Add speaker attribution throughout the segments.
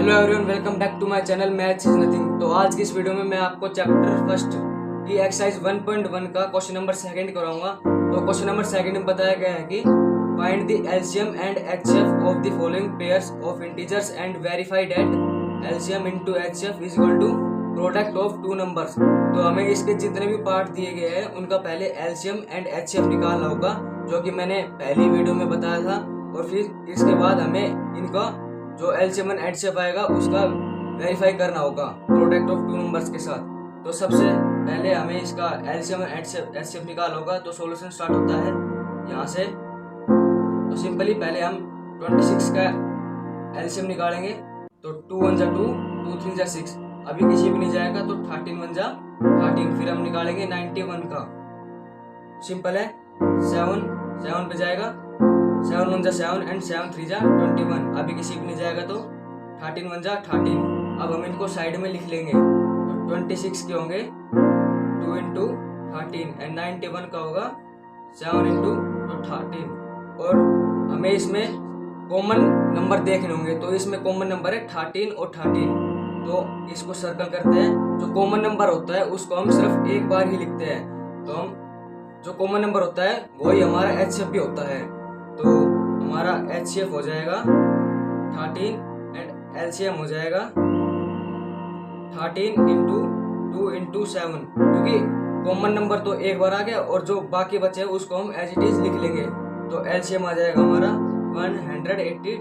Speaker 1: Hello everyone, welcome back to my channel maths is nothing. तो आज की इस वीडियो में मैं आपको चैप्टर फर्स्ट की एक्सरसाइज 1.1 का क्वेश्चन नंबर सेकंड कराऊंगा। तो क्वेश्चन नंबर सेकंड में बताया गया है कि find the LCM and HCF of the following pairs of integers and verify that LCM into HCF is equal to product of two numbers. तो हमें इसके जितने भी पार्ट दिए गए हैं उनका पहले एलसीएम एंड एचसीएफ निकालना होगा, जो कि मैंने पहली वीडियो में बताया था। और फिर इसके बाद हमें इनका जो एलसीएम एंड एचसीएफ आएगा उसका वेरीफाई करना होगा प्रोडक्ट ऑफ टू नंबर्स के साथ। तो सबसे पहले हमें इसका एलसीएम एंड एचसीएफ निकालना होगा। तो सॉल्यूशन स्टार्ट होता है यहाँ से। तो सिंपली पहले हम 26 का एलसीएम निकालेंगे। तो 2 1 जा 2, 2 3 जा 6, अभी किसी भी नहीं जाएगा तो 13 1 जा 13। फिर हम निकालेंगे 91 का। सिंपल है, 7 7 पे जाएगा, 7 1 जा 7 एंड 7 3 जा 21, अभी किसी भी नहीं जाएगा तो 13 1 जा 13। अब हम इनको साइड में लिख लेंगे। तो 26 के होंगे 2 इंटू 13 एंड 91 का होगा 7 इंटू 13। और हमें इसमें कॉमन नंबर देखने होंगे। तो इसमें कॉमन नंबर है 13 और 13। तो इसको सर्कल करते हैं। जो कॉमन नंबर होता है उसको हम सिर्फ एक बार ही लिखते हैं। तो हम जो कॉमन नंबर होता है वही हमारा एचसीएफ भी होता है। तो हमारा एचसीएफ हो जाएगा 13 एंड एलसीएम हो जाएगा 13 इंटू 2 इंटू 7, क्योंकि कॉमन नंबर तो एक बार आ गया और जो बाकी बचे हैं उसको हम एज इट इज लिख लेंगे। तो एलसीएम आ जाएगा हमारा 182।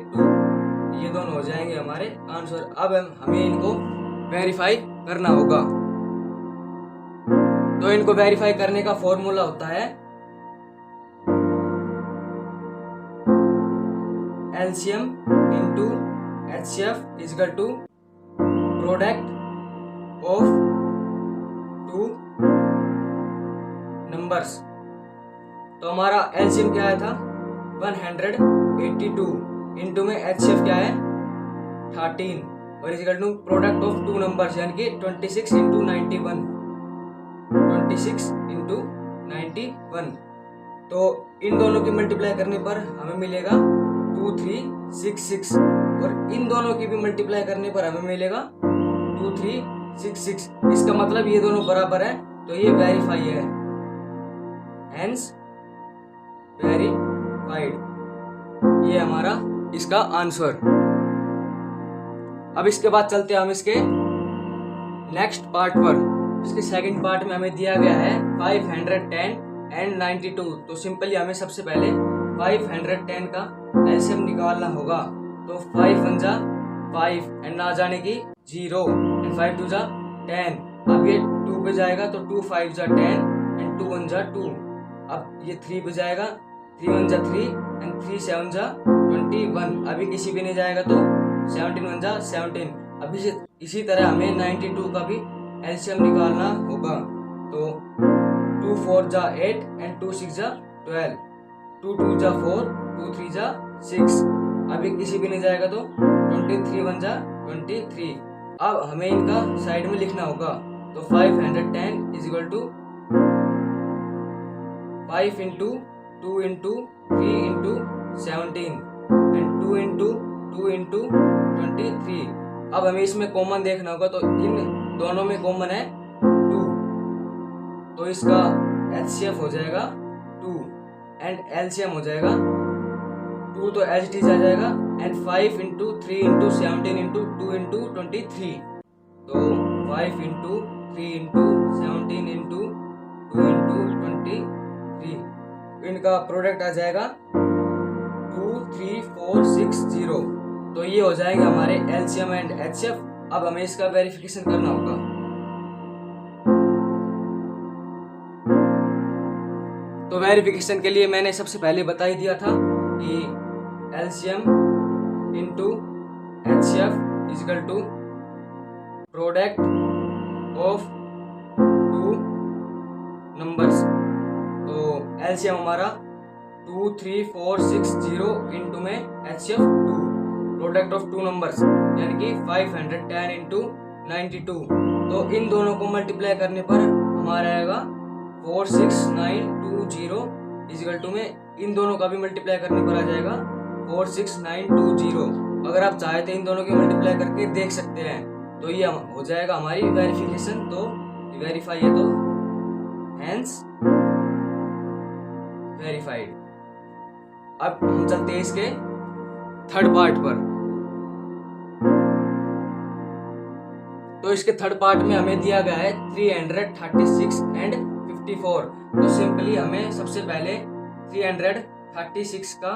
Speaker 1: ये दोनों हो जाएंगे हमारे आंसर। अब हमें इनको वेरीफाई करना होगा। तो इनको वेरीफाई करने का फॉर्मूला होता है LCM into HCF is equal to product of two numbers. तो हमारा एलसीएम क्या आया था 182, इंटू में एचसीएफ क्या है 13, और is equal to product of two numbers यानी कि 26 इंटू 91, 26 इंटू 91। तो इन दोनों की मल्टीप्लाई करने पर हमें मिलेगा 2366, और इन दोनों की भी मल्टीप्लाई करने पर हमें मिलेगा 2366। इसका मतलब ये दोनों बराबर है, तो ये वेरीफाई है, हेंस वेरीफाइड। ये हमारा इसका आंसर। अब इसके बाद चलते हैं हम इसके नेक्स्ट पार्ट पर। इसके सेकंड पार्ट में हमें दिया गया है 510 एंड 92। तो सिंपली हमें सबसे पहले 510 का एलसीएम निकालना होगा। तो 5 1 जा 5 एंड ना जाने की 0 एंड 5 2 जा 10। अब ये 2 पे जाएगा तो 2 5 जा 10 एंड 2 1 जा 2। अब ये 3 पे जाएगा, 3 1 जा 3 एंड 3 7 जा 21, अभी किसी भी नहीं जाएगा तो 17 1 जा 17। अभी इसी तरह हमें 92 का भी एलसीएम निकालना होगा। तो 2 4 जा 8 एंड 2 6 जा 12, 2 2 जा 4, 2 3 जा 6, अभी किसी भी नहीं जाएगा तो 23 1 जा 23। अब हमें इनका साइड में लिखना होगा। तो 510 is equal to 5 into 2 into 3 into 17 and 2 into 2 into 23। अब हमें इसमें कॉमन देखना होगा। तो इन दोनों में कॉमन है 2, तो इसका एचसीएफ हो जाएगा 2 एंड एलसीएम हो जाएगा 2, तो एच टी आ जाएगा and 5 into 3 into 17 into 2 into 23। तो 5 इंटू 3 इंटू 17 इंटू 2 इंटू 23, इनका प्रोडक्ट आ जाएगा 2 3 4 6 0। तो ये हो जाएंगे हमारे एलसीएम एंड एचसीएफ। अब हमें इसका वेरिफिकेशन करना होगा। तो वेरिफिकेशन के लिए मैंने सबसे पहले बता ही दिया था कि LCM into HCF is equal to product of two numbers. तो एलसीएम हमारा 2 3 4 6 0 इंटू में HCF 2, product of two numbers यानी कि 510 इंटू 92। तो इन दोनों को मल्टीप्लाई करने पर हमारा आएगा 46,920 इजिकल टू में इन दोनों का भी मल्टीप्लाई करने पर आ जाएगा 46920। अगर आप चाहे तो इन दोनों की मल्टीप्लाई करके देख सकते हैं। तो ये हो जाएगा हमारी वेरिफिकेशन। तो वेरीफाई है तो हेंस वेरीफाइड। अब हम चलते हैं इसके थर्ड पार्ट पर। तो इसके थर्ड पार्ट में हमें दिया गया है 336 एंड 54। तो सिंपली हमें सबसे पहले 336 का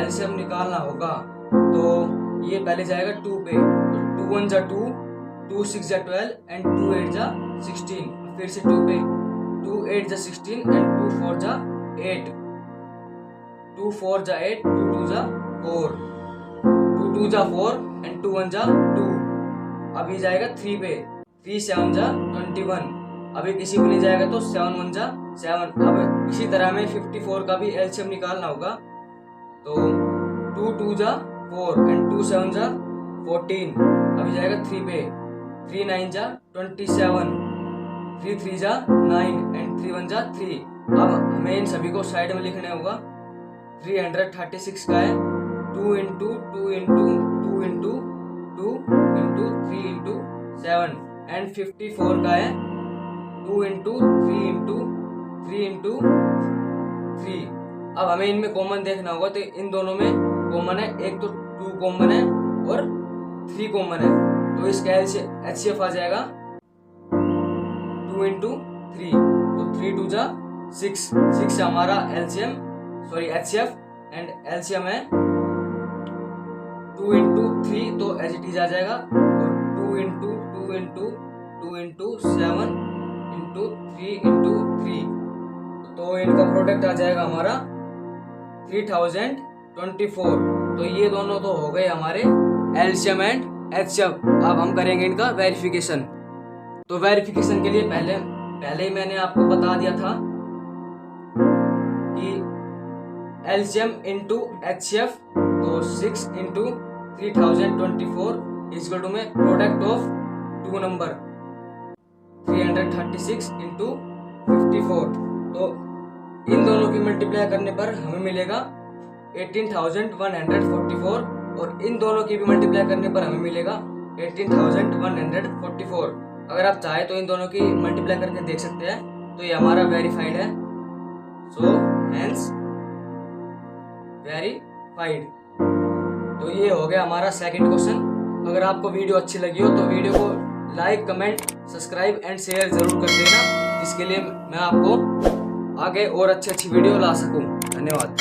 Speaker 1: एलसीएम निकालना होगा। तो ये पहले जाएगा 2 पे। तो 2 1 जा 2, 2 6 जा 12 एंड 2 8 जा 16। फिर से 2 पे, 2 8 जा 16 एंड 2 4 जा 8, 2 4 जा 8, 2 2 जा 4, 2 2 जा 4 एंड 2 1 जा 2। अभी जाएगा 3 पे, 3 7 जा 21। अभी किसी को नहीं जाएगा तो 7 1 जा 7। अब इसी तरह में 54 का भी एलसीएम निकालना होगा। तो 2 2 जा 4 एंड 2 7 जा 14। अभी जाएगा 3 पे, 3 9 जा 27, 3 3 जा 9 एंड 3 1 जा 3। अब हमें इन सभी को साइड में लिखना होगा। 336 का है 2 into 2 into 2 into 2 into 3 into 7 and 54 का है 2 इंटू 3 इंटू 3 इंटू 3। अब हमें इनमें कॉमन देखना होगा। तो इन दोनों में कॉमन है, एक तो 2 कॉमन है और 3 कॉमन है। तो इसका एचसीएफ आ जाएगा 2 इंटू 3। तो 3 2 जा 6, 6 हमारा LCM sorry HCF and LCM है 2 इंटू 3। तो एच इट इज आ जाएगा। और 2 into 2 into 2 into 7 into 3 into 3। तो इनका प्रोडक्ट आ जाएगा हमारा 3024। तो ये दोनों तो हो गए हमारे एलसीएम एंड एचसीएफ। अब हम करेंगे इनका वेरिफिकेशन। तो वेरिफिकेशन के लिए पहले ही मैंने आपको बता दिया था कि एलसीएम इंटू एचसीएफ। तो 6 इंटू 3024 इक्वल टू में प्रोडक्ट ऑफ 2 नंबर 336 इंटू 54। तो इन दोनों की मल्टीप्लाई करने पर हमें मिलेगा 18,144 और इन दोनों की भी मल्टीप्लाई करने पर हमें मिलेगा 18,144। अगर आप चाहे तो इन दोनों की मल्टीप्लाई करके देख सकते हैं। तो ये हमारा वेरीफाइड है। So hence verified. तो ये हो गया हमारा सेकंड क्वेश्चन। अगर आपको वीडियो अच्छी लगी हो तो वीडियो को like comment subscribe and share जरूर कर देना, जिसके लिए मैं आपको आगे और अच्छी वीडियो ला सकूं। धन्यवाद।